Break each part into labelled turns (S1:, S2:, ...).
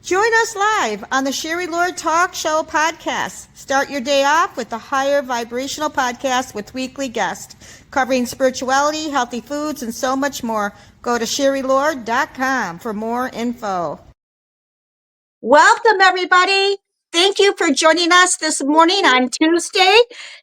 S1: Join us live on the Sherry Lord Talk Show podcast. Start your day off with a higher vibrational podcast with weekly guests covering spirituality, healthy foods, and so much more. Go to sherrylord.com for more info. Welcome, everybody. Thank you for joining us this morning on Tuesday.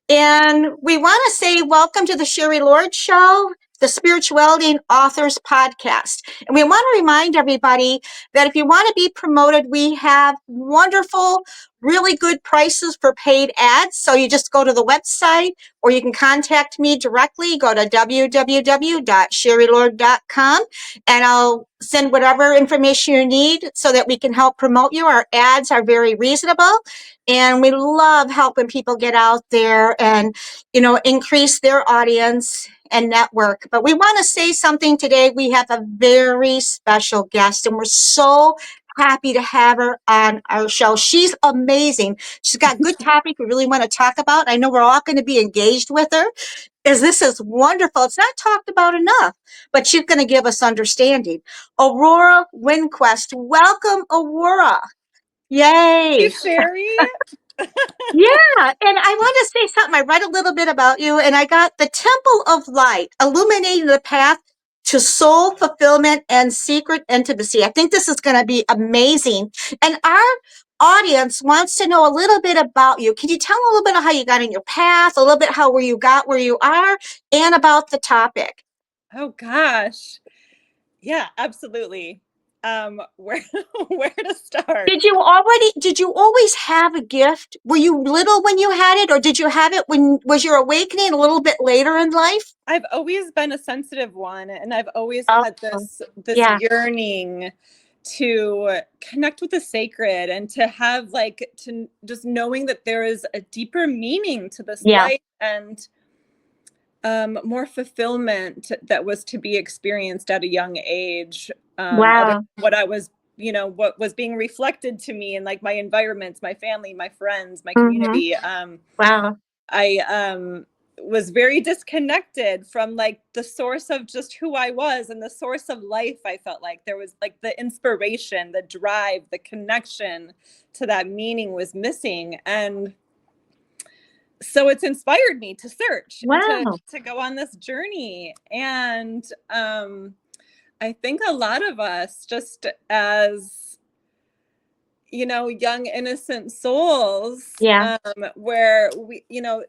S1: And we want to say welcome to the Sherry Lord Show, the Spirituality and Authors Podcast. And we want to remind everybody that if you want to be promoted, we have wonderful, really good prices for paid ads. So you just go to the website or you can contact me directly. Go to www.sherrylord.com and I'll send whatever information you need so that we can help promote you. Our ads are very reasonable and we love helping people get out there and, increase their audience and network. But we want to say something today. We have a very special guest and we're so happy to have her on our show. She's amazing. She's got good topic we really want to talk about. I know we're all going to be engaged with her because this is wonderful. It's not talked about enough, but she's going to give us understanding. Aurora Windquist. Welcome, Aurora. Yay.
S2: Hey, Sherry.
S1: Yeah, and I want to say something. I read a little bit about you, and I got the Temple of Light, illuminating the path to soul fulfillment and secret intimacy. I think this is going to be amazing. And our audience wants to know a little bit about you. Can you tell a little bit of how you got in your path, a little bit how where you got where you are, and about the topic?
S2: Oh gosh. Yeah, absolutely. Where to start?
S1: Did you always have a gift? Were you little when you had it, or did you have it when was your awakening a little bit later in life?
S2: I've always been a sensitive one, and I've always had this
S1: yeah.
S2: yearning to connect with the sacred and to have to just knowing that there is a deeper meaning to this life and more fulfillment that was to be experienced at a young age. What I was, what was being reflected to me in my environments, my family, my friends, my community. I was very disconnected from the source of just who I was and the source of life. I felt like there was the inspiration, the drive, the connection to that meaning was missing. And so it's inspired me to search and to go on this journey. And I think a lot of us, just as young innocent souls, where we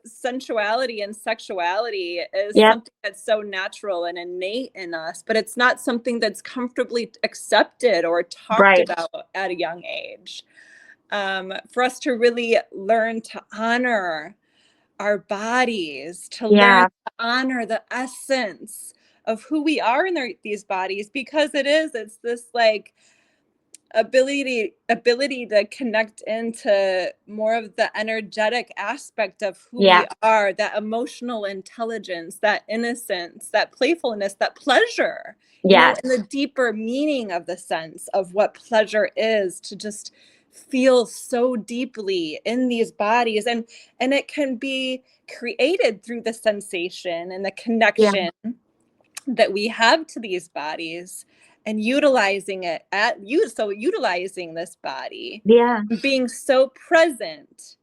S2: sensuality and sexuality is something that's so natural and innate in us, but it's not something that's comfortably accepted or talked about at a young age. For us to really learn to honor our bodies, to learn to honor the essence of who we are in these bodies, because it's this ability to connect into more of the energetic aspect of who we are, that emotional intelligence, that innocence, that playfulness, that pleasure, and the deeper meaning of the sense of what pleasure is, to just feel so deeply in these bodies. And it can be created through the sensation and the connection that we have to these bodies, and utilizing this body, being so present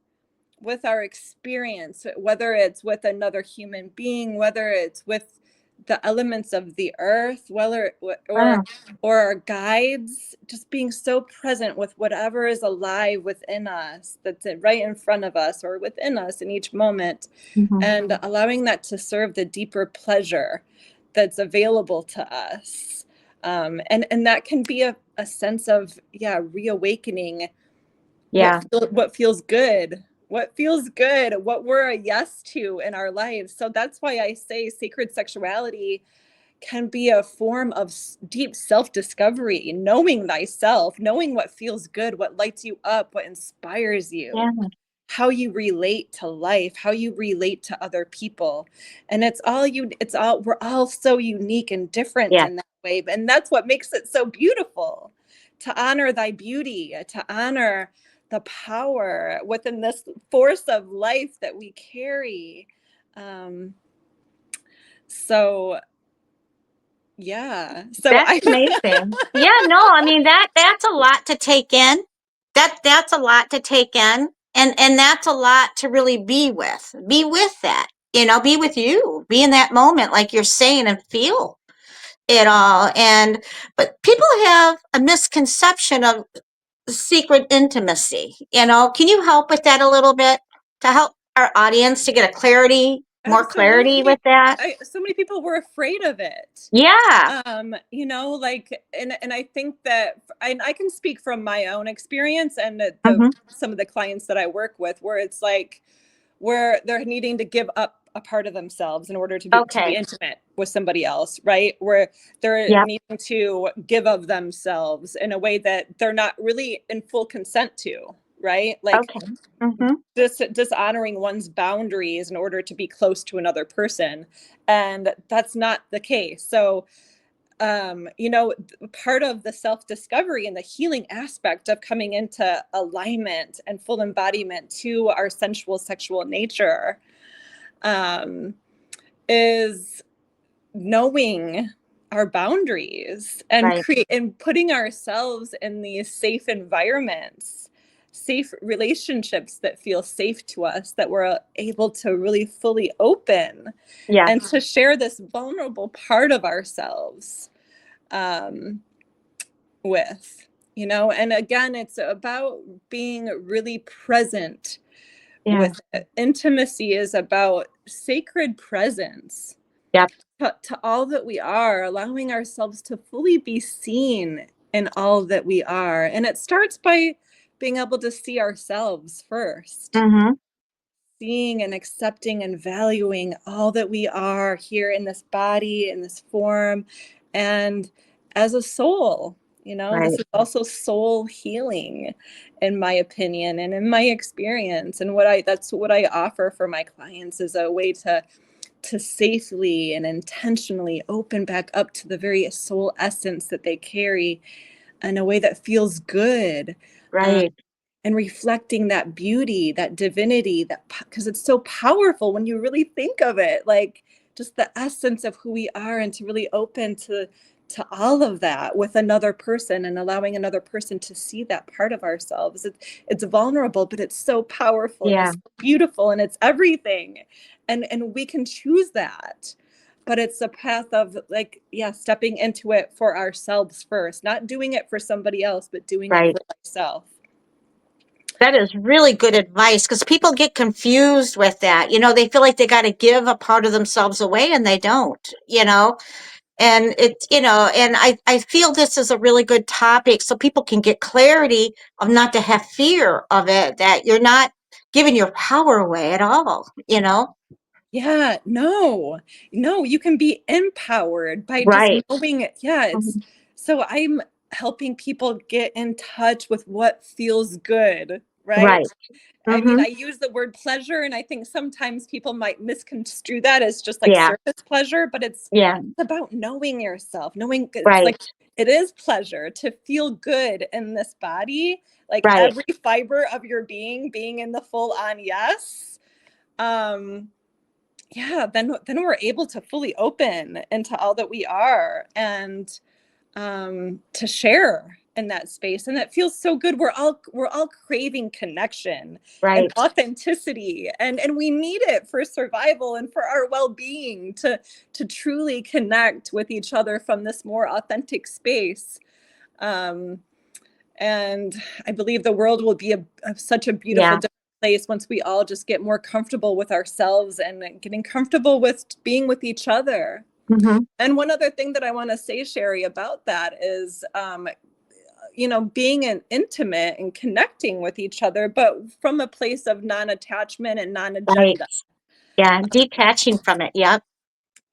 S2: with our experience, whether it's with another human being, whether it's with the elements of the earth, or our guides, just being so present with whatever is alive within us, that's right in front of us or within us in each moment, and allowing that to serve the deeper pleasure that's available to us. And that can be a sense of reawakening what feels good, what we're a yes to in our lives. So that's why I say sacred sexuality can be a form of deep self-discovery, knowing thyself, knowing what feels good, what lights you up, what inspires you, how you relate to life, how you relate to other people. And we're all so unique and different in that way. And that's what makes it so beautiful, to honor thy beauty, to honor the power within this force of life that we carry. Yeah. So
S3: That's amazing. Yeah, no, I mean that's a lot to take in. That's a lot to take in. And that's a lot to really be with. Be with that. Be with you. Be in that moment, like you're saying, and feel it all. But people have a misconception of secret intimacy. Can you help with that a little bit to help our audience to get more clarity with
S2: absolutely.
S3: that?
S2: So many people were afraid of it.
S3: Yeah.
S2: Like, and I think that I can speak from my own experience and
S3: Mm-hmm.
S2: some of the clients that I work with, where it's like, where they're needing to give up a part of themselves in order to be
S3: Okay.
S2: intimate with somebody else, right? Where they're
S3: Yep.
S2: needing to give of themselves in a way that they're not really in full consent to, right? Like,
S3: Okay. Mm-hmm.
S2: dishonoring one's boundaries in order to be close to another person, and that's not the case. So part of the self-discovery and the healing aspect of coming into alignment and full embodiment to our sensual sexual nature is knowing our boundaries and
S3: Right.
S2: and putting ourselves in these safe environments, safe relationships that feel safe to us, that we're able to really fully open
S3: Yeah.
S2: and to share this vulnerable part of ourselves with, and again, it's about being really present
S3: Yeah.
S2: with it. Intimacy is about sacred presence
S3: Yep.
S2: to all that we are, allowing ourselves to fully be seen in all that we are. And it starts by being able to see ourselves first,
S3: Mm-hmm.
S2: seeing and accepting and valuing all that we are here in this body, in this form, and as a soul. This
S3: Right.
S2: is also soul healing, in my opinion and in my experience. And that's what I offer for my clients, is a way to safely and intentionally open back up to the very soul essence that they carry in a way that feels good.
S3: Right.
S2: And reflecting that beauty, that divinity, because it's so powerful when you really think of it, like just the essence of who we are, and to really open to all of that with another person, and allowing another person to see that part of ourselves. It's vulnerable, but it's so powerful, and
S3: Yeah.
S2: it's beautiful, and it's everything. And we can choose that. But it's a path of, like, yeah, stepping into it for ourselves first, not doing it for somebody else, but doing it
S3: Right.
S2: for ourselves.
S3: That is really good advice, because people get confused with that. They feel like they got to give a part of themselves away, and they don't, and and I feel this is a really good topic, so people can get clarity of not to have fear of it, that you're not giving your power away at all.
S2: Yeah, no, you can be empowered by just
S3: Right.
S2: knowing it. Yeah,
S3: Mhm.
S2: so I'm helping people get in touch with what feels good, right?
S3: Right.
S2: I mean,
S3: Mm-hmm.
S2: I use the word pleasure, and I think sometimes people might misconstrue that as just like
S3: Yeah.
S2: surface pleasure, but it's
S3: Yeah.
S2: about knowing yourself, knowing it's
S3: Right.
S2: like, it is pleasure to feel good in this body, like
S3: Right.
S2: every fiber of your being in the full on yes. Um, yeah, then we're able to fully open into all that we are, and to share in that space, and that feels so good. We're all craving connection and
S3: Right.
S2: authenticity, and we need it for survival and for our well-being, to truly connect with each other from this more authentic space. um and I believe the world will be such a beautiful,
S3: Yeah.
S2: different place once we all just get more comfortable with ourselves and getting comfortable with being with each other.
S3: Mm-hmm.
S2: And one other thing that I want to say, Sherry, about that is, being an intimate and connecting with each other, but from a place of non-attachment and
S3: Right.
S2: non-agenda.
S3: Yeah. Detaching from it. Yep.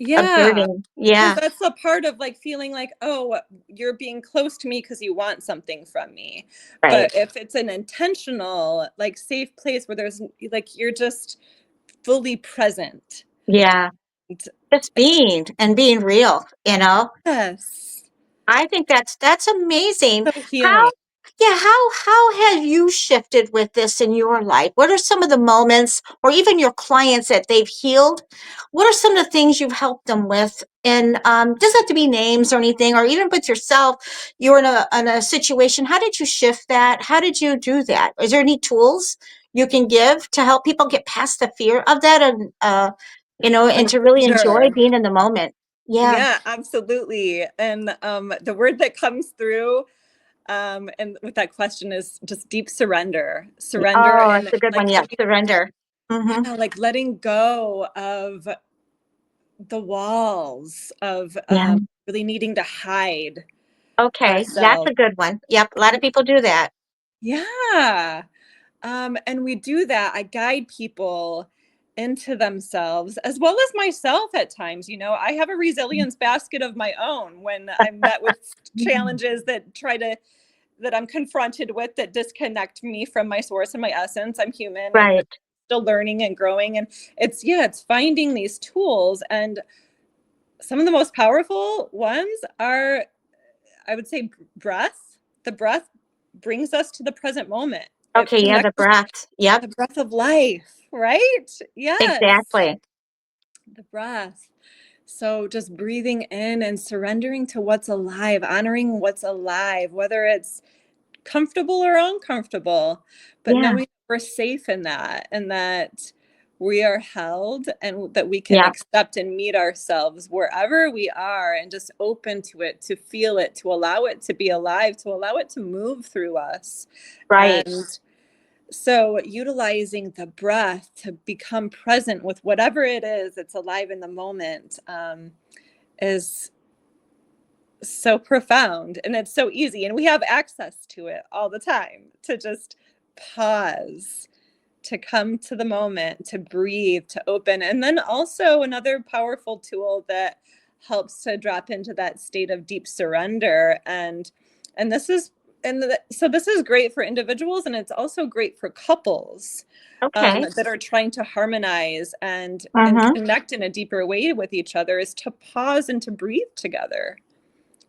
S2: Yeah,
S3: Observing.
S2: because
S3: Yeah.
S2: that's a part of, like, feeling like, oh, you're being close to me because you want something from me.
S3: Right.
S2: But if it's an intentional, like, safe place where there's, like, you're just fully present.
S3: Yeah. Just being real.
S2: Yes.
S3: I think that's amazing.
S2: So
S3: How
S2: healing.
S3: Yeah, how have you shifted with this in your life? What are some of the moments, or even your clients that they've healed? What are some of the things you've helped them with? And doesn't have to be names or anything, or even with yourself. You're in a situation. How did you shift that? How did you do that? Is there any tools you can give to help people get past the fear of that, and and to really enjoy
S2: Sure.
S3: being in the moment? Yeah.
S2: Yeah, absolutely. And the word that comes through and with that question is just deep surrender
S3: Oh,
S2: and
S3: that's a good one.
S2: like
S3: Yeah, surrender. Mm-hmm.
S2: yeah, like letting go of the walls of
S3: Yeah.
S2: really needing to hide
S3: Okay, that's
S2: ourselves.
S3: a good one. Yep, a lot of people do that.
S2: Yeah. And we do that. I guide people into themselves as well as myself at times. I have a resilience basket of my own when I'm met with challenges that I'm confronted with that disconnect me from my source and my essence. I'm human and
S3: Right.
S2: still learning and growing. And it's finding these tools. And some of the most powerful ones are, I would say, breath. The breath brings us to the present moment. It
S3: Okay, yeah, the
S2: connects us to
S3: breath. Yep,
S2: the breath of life, right? Yes,
S3: exactly.
S2: the breath. So just breathing in and surrendering to what's alive, honoring what's alive, whether it's comfortable or uncomfortable, but
S3: Yeah,
S2: knowing we're safe in that and that we are held and that we can
S3: yeah,
S2: accept and meet ourselves wherever we are and just open to it, to feel it, to allow it to be alive, to allow it to move through us.
S3: right.
S2: And so utilizing the breath to become present with whatever it is that's alive in the moment is so profound, and it's so easy, and we have access to it all the time, to just pause, to come to the moment, to breathe, to open. And then also another powerful tool that helps to drop into that state of deep surrender. And this is so this is great for individuals, and it's also great for couples
S3: Okay.
S2: that are trying to harmonize and
S3: Mm-hmm.
S2: connect in a deeper way with each other, is to pause and to breathe together.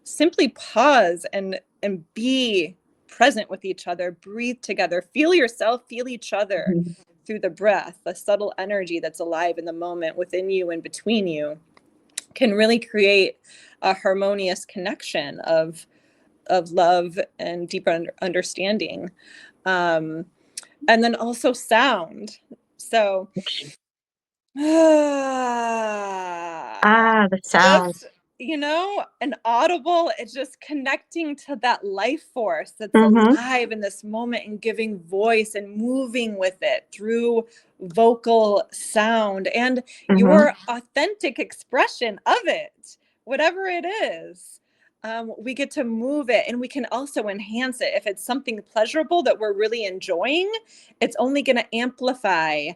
S2: Simply pause and be present with each other. Breathe together. Feel yourself, feel each other through the breath. The subtle energy that's alive in the moment within you and between you can really create a harmonious connection of love and deeper understanding. And then also sound. So
S3: Ah, the sound.
S2: just, an audible, it's just connecting to that life force that's
S3: Mm-hmm.
S2: alive in this moment and giving voice and moving with it through vocal sound and
S3: Mm-hmm.
S2: your authentic expression of it, whatever it is. We get to move it, and we can also enhance it. If it's something pleasurable that we're really enjoying, it's only going to amplify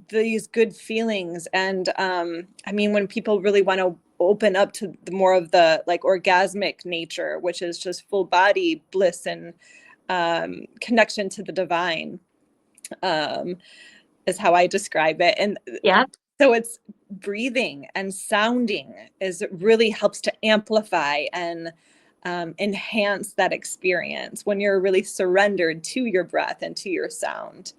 S2: these good feelings. And I mean, when people really want to open up to the more of the like orgasmic nature, which is just full body bliss and connection to the divine, um, is how I describe it. And
S3: Yep.
S2: so it's breathing and sounding is really helps to amplify and enhance that experience when you're really surrendered to your breath and to your sound,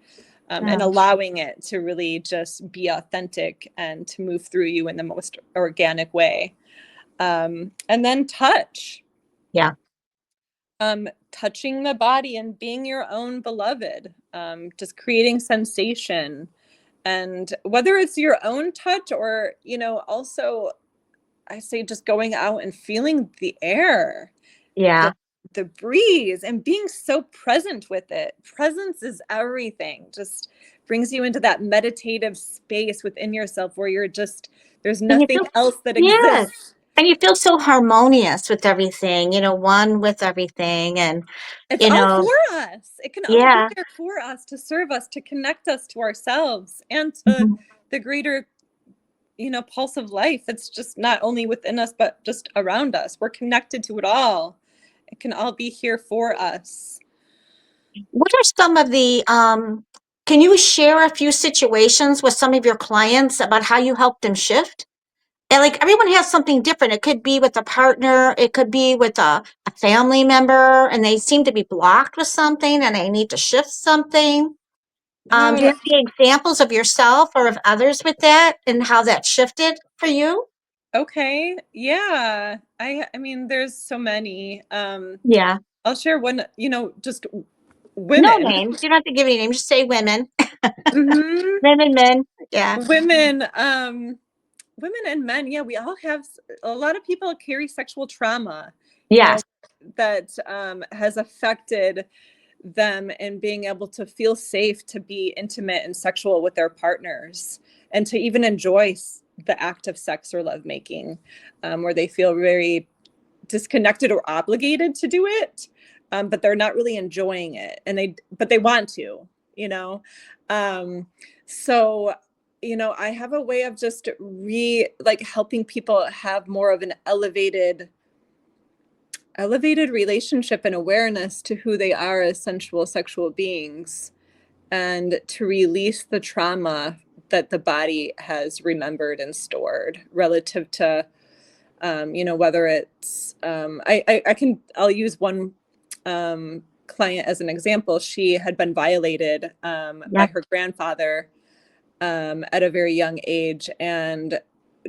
S2: and
S3: Yeah.
S2: allowing it to really just be authentic and to move through you in the most organic way. And then touch,
S3: Yeah.
S2: touching the body and being your own beloved, just creating sensation. And whether it's your own touch or, also I say just going out and feeling the air,
S3: Yeah.
S2: the the breeze, and being so present with it. Presence is everything. Just brings you into that meditative space within yourself where there's
S3: And you
S2: nothing
S3: feel,
S2: else that
S3: yes.
S2: exists.
S3: And you feel so harmonious with everything, one with everything. And,
S2: It's
S3: you
S2: all
S3: know,
S2: for us. It can all be
S3: yeah.
S2: there for us, to serve us, to connect us to ourselves and to
S3: Mhm.
S2: the greater, pulse of life. It's just not only within us, but just around us. We're connected to it all. It can all be here for us.
S3: What are some of the, can you share a few situations with some of your clients about how you helped them shift? And like everyone has something different. It could be with a partner, it could be with a family member, and they seem to be blocked with something and they need to shift something. Do you
S2: Yeah.
S3: have any examples of yourself or of others with that and how that shifted for you?
S2: Okay. Yeah. I mean, there's so many.
S3: Yeah.
S2: I'll share one, just
S3: No
S2: women.
S3: names. You don't have to give any names. Just say women.
S2: Hmm.
S3: Women, men. Yeah.
S2: Women and men. Yeah, we all have, a lot of people carry sexual trauma,
S3: Yes.
S2: that has affected them in being able to feel safe to be intimate and sexual with their partners and to even enjoy the act of sex or lovemaking, where they feel very disconnected or obligated to do it, but they're not really enjoying it, but they want to, you know. So I have a way of just helping people have more of an elevated relationship and awareness to who they are as sensual sexual beings, and to release the trauma that the body has remembered and stored relative to whether it's I'll use one client as an example. She had been violated by
S3: Yeah.
S2: her grandfather at a very young age, and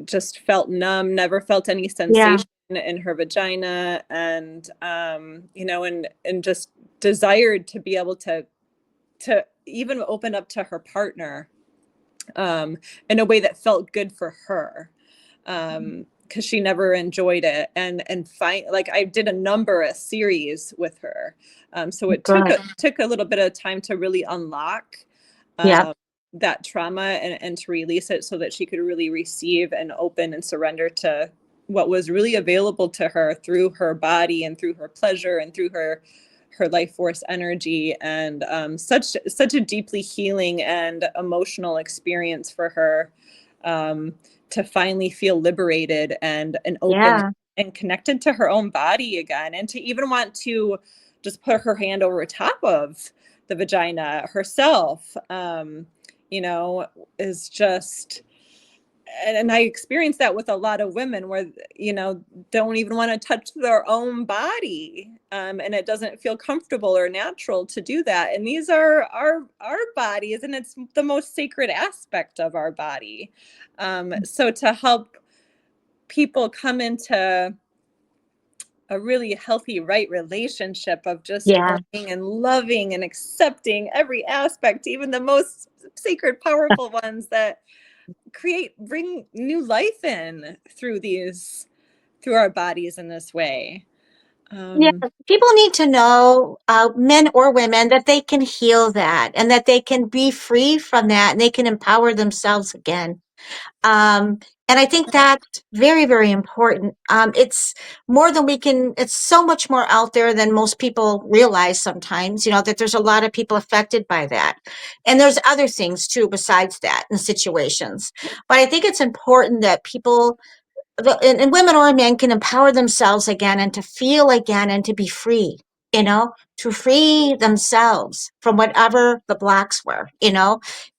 S2: just felt numb, never felt any
S3: Yeah.
S2: sensation in her vagina, and and just desired to be able to even open up to her partner in a way that felt good for her, because she never enjoyed it, and I did a series with her, so it
S3: Good.
S2: took a little bit of time to really unlock
S3: Yeah.
S2: that trauma, and to release it so that she could really receive and open and surrender to what was really available to her through her body and through her pleasure and through her life force energy, and such a deeply healing and emotional experience for her, to finally feel liberated and open
S3: Yeah.
S2: and connected to her own body again, and to even want to just put her hand over top of the vagina herself, is just, and I experienced that with a lot of women where, don't even want to touch their own body. And it doesn't feel comfortable or natural to do that. And these are our bodies, and it's the most sacred aspect of our body. So to help people come into a really healthy, right relationship of just
S3: Yeah.
S2: owning and loving and accepting every aspect, even the most sacred, powerful ones that bring new life in through our bodies in this way.
S3: Yeah, people need to know, men or women, that they can heal that and that they can be free from that and they can empower themselves again. And I think that's very, very important. It's more than it's so much more out there than most people realize sometimes, that there's a lot of people affected by that. And there's other things too besides that in situations. But I think it's important that people, and women or men, can empower themselves again and to feel again and to be free, to free themselves from whatever the blocks were. It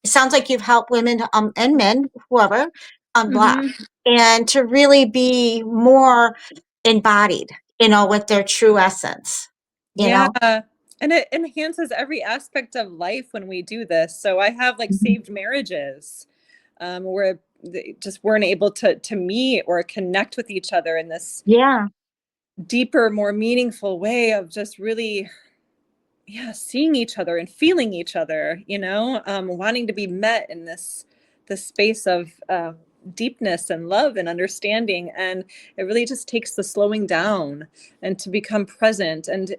S3: sounds like you've helped women and men, whoever, unblock,
S2: Mm-hmm.
S3: and to really be more embodied, with their true essence,
S2: Yeah. And it enhances every aspect of life when we do this. So I have saved marriages, where they just weren't able to meet or connect with each other in this
S3: Yeah.
S2: deeper, more meaningful way of just really, seeing each other and feeling each other, wanting to be met in this space of deepness and love and understanding. And it really just takes the slowing down and to become present, and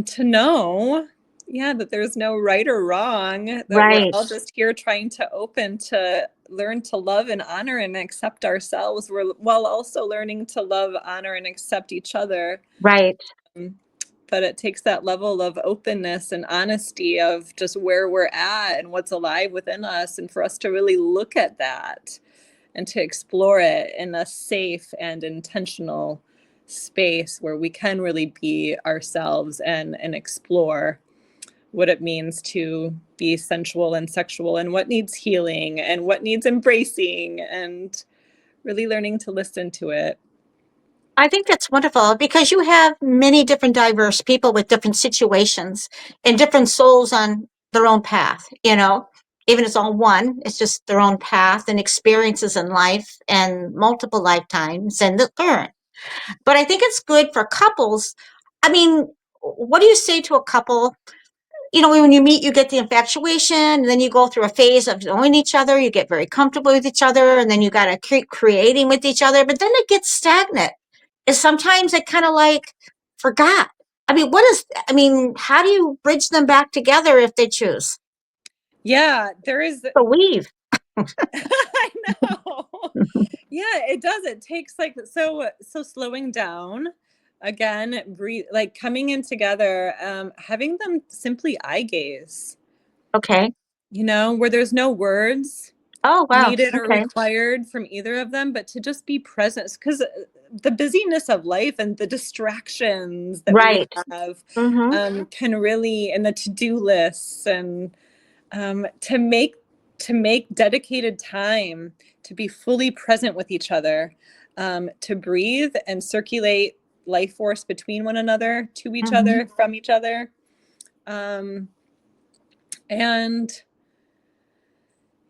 S2: to know, that there's no right or wrong, that we're
S3: Right.
S2: all just here trying to open to learn to love and honor and accept ourselves, while also learning to love, honor, and accept each other.
S3: Right.
S2: But it takes that level of openness and honesty of just where we're at and what's alive within us, and for us to really look at that and to explore it in a safe and intentional space where we can really be ourselves and explore what it means to be sensual and sexual, and what needs healing and what needs embracing, and really learning to listen to it.
S3: I think that's wonderful because you have many different diverse people with different situations and different souls on their own path, you know, even if it's all one, it's just their own path and experiences in life and multiple lifetimes and the learn. But I think it's good for couples. I mean, what do you say to a couple? You know, when you meet, you get the infatuation, and then you go through a phase of knowing each other. You get very comfortable with each other, and then you got to keep creating with each other. But then it gets stagnant. And sometimes it kind of like forgot. I mean, how do you bridge them back together if they choose
S2: Yeah, there is.
S3: to leave?
S2: I know. Yeah, it does. It takes like so slowing down again, breathe, like coming in together, having them simply eye gaze,
S3: Okay.
S2: you know, where there's no words
S3: Oh, wow.
S2: needed or
S3: Okay.
S2: required from either of them, but to just be present, because the busyness of life and the distractions that
S3: Right.
S2: we have
S3: Mm-hmm.
S2: can really, and the to-do lists, and to make dedicated time to be fully present with each other, to breathe and circulate life force between one another, to each
S3: Mm-hmm.
S2: other, from each other, and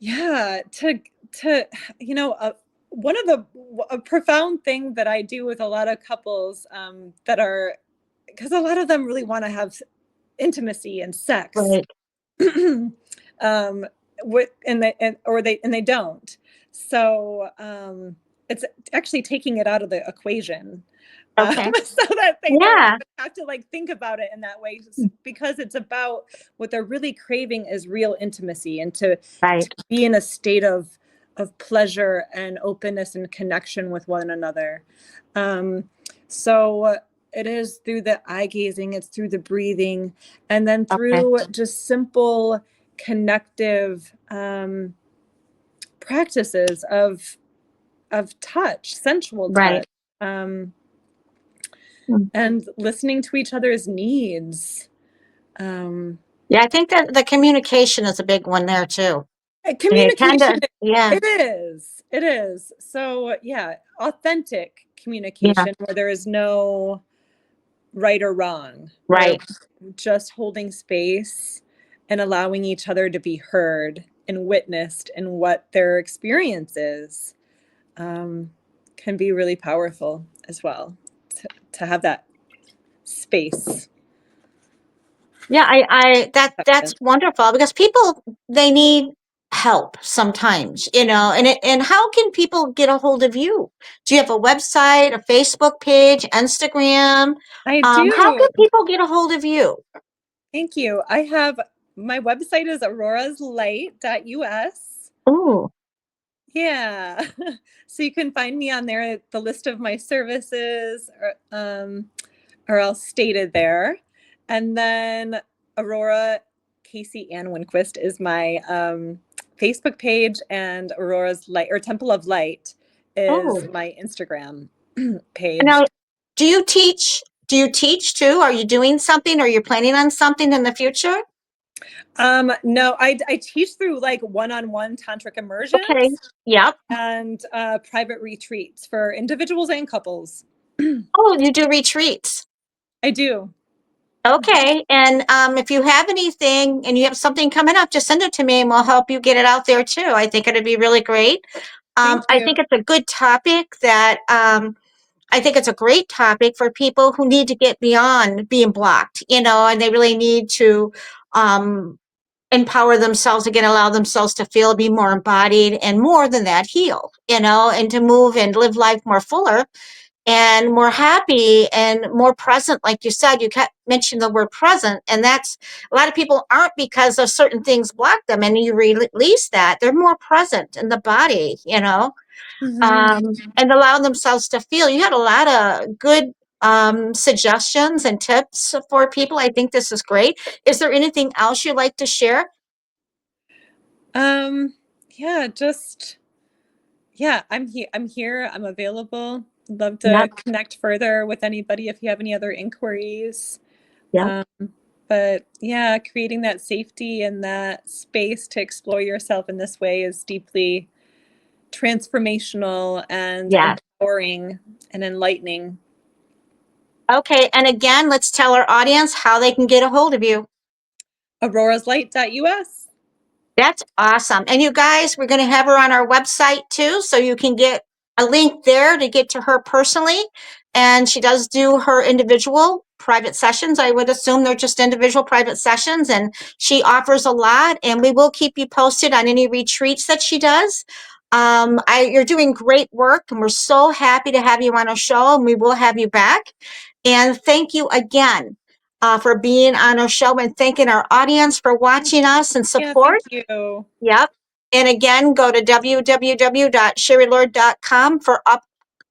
S2: yeah, to you know, one of a profound thing that I do with a lot of couples, that are, because a lot of them really want to have intimacy and sex,
S3: Right.
S2: um, and they don't. So it's actually taking it out of the equation,
S3: Okay.
S2: so that they don't
S3: Yeah.
S2: even have to like think about it in that way, because it's about what they're really craving is real intimacy, and to
S3: Right.
S2: be in a state of pleasure and openness and connection with one another. So it is through the eye gazing, it's through the breathing, and then
S3: Okay.
S2: through just simple connective practices of touch, sensual
S3: Right.
S2: touch, and listening to each other's needs.
S3: Yeah, I think that the communication is a big one there too. And it kind
S2: Communication,
S3: of, yeah,
S2: it is. So yeah, authentic
S3: yeah,
S2: communication where there is no right or wrong, where
S3: right.
S2: just holding space and allowing each other to be heard and witnessed in what their experience is, can be really powerful as well, to have that space.
S3: Yeah, that's wonderful because people, they need help sometimes, you know, and how can people get a hold of you? Do you have a website, a Facebook page, Instagram?
S2: I
S3: How
S2: do.
S3: can people get a hold of you?
S2: Thank you. I have, my website is auroraslight.us.
S3: Oh,
S2: Yeah. So you can find me on there. The list of my services are all stated there. And then Aurora Casey Ann Windquist is my Facebook page, and Aurora's Light, or Temple of Light, is
S3: oh.
S2: my Instagram
S3: And
S2: page.
S3: now, do you teach? Do you teach too? Are you doing something? Or you're planning on something in the future?
S2: No, I teach through like one-on-one tantric
S3: Okay.
S2: immersions
S3: Yep.
S2: and private retreats for individuals and couples.
S3: Oh, you do retreats.
S2: I do.
S3: Okay. And if you have anything and you have something coming up, just send it to me and we'll help you get it out there too. I think it'd be really great.
S2: Thank
S3: I
S2: you.
S3: think it's a good topic that I think it's a great topic for people who need to get beyond being blocked, you know, and they really need to empower themselves again, allow themselves to feel, be more embodied, and more than that, heal, you know, and to move and live life more fuller and more happy and more present. Like you said, you kept mentioning the word present, and that's, a lot of people aren't because of certain things block them, and you release that, they're more present in the body, you know, and allow themselves to feel. You had a lot of good suggestions and tips for people. I think this is great. Is there anything else you'd like to share?
S2: Yeah, just, yeah, I'm here. I'm available. Love to
S3: Yep.
S2: connect further with anybody if you have any other inquiries.
S3: Yep.
S2: Um, But yeah, creating that safety and that space to explore yourself in this way is deeply transformational and empowering and enlightening.
S3: Okay. And again, let's tell our audience how they can get a hold of you.
S2: auroraslight.us.
S3: That's awesome. And you guys, we're going to have her on our website too, so you can get a link there to get to her personally. And she does do her individual private sessions. I would assume they're just individual private sessions, and she offers a lot, and we will keep you posted on any retreats that she does. You're doing great work, and we're so happy to have you on our show, and we will have you back. And thank you again for being on our show, and thanking our audience for watching us and support.
S2: Yeah, thank you.
S3: Yep. And again, go to www.sherrylord.com for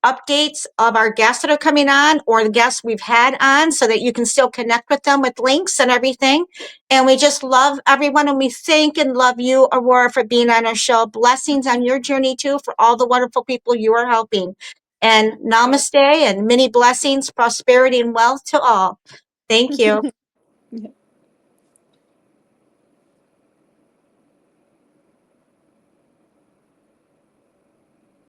S3: updates of our guests that are coming on or the guests we've had on, so that you can still connect with them with links and everything. And we just love everyone, and we thank and love you, Aurora, for being on our show. Blessings on your journey too, for all the wonderful people you are helping. And namaste and many blessings, prosperity and wealth to all. Thank you.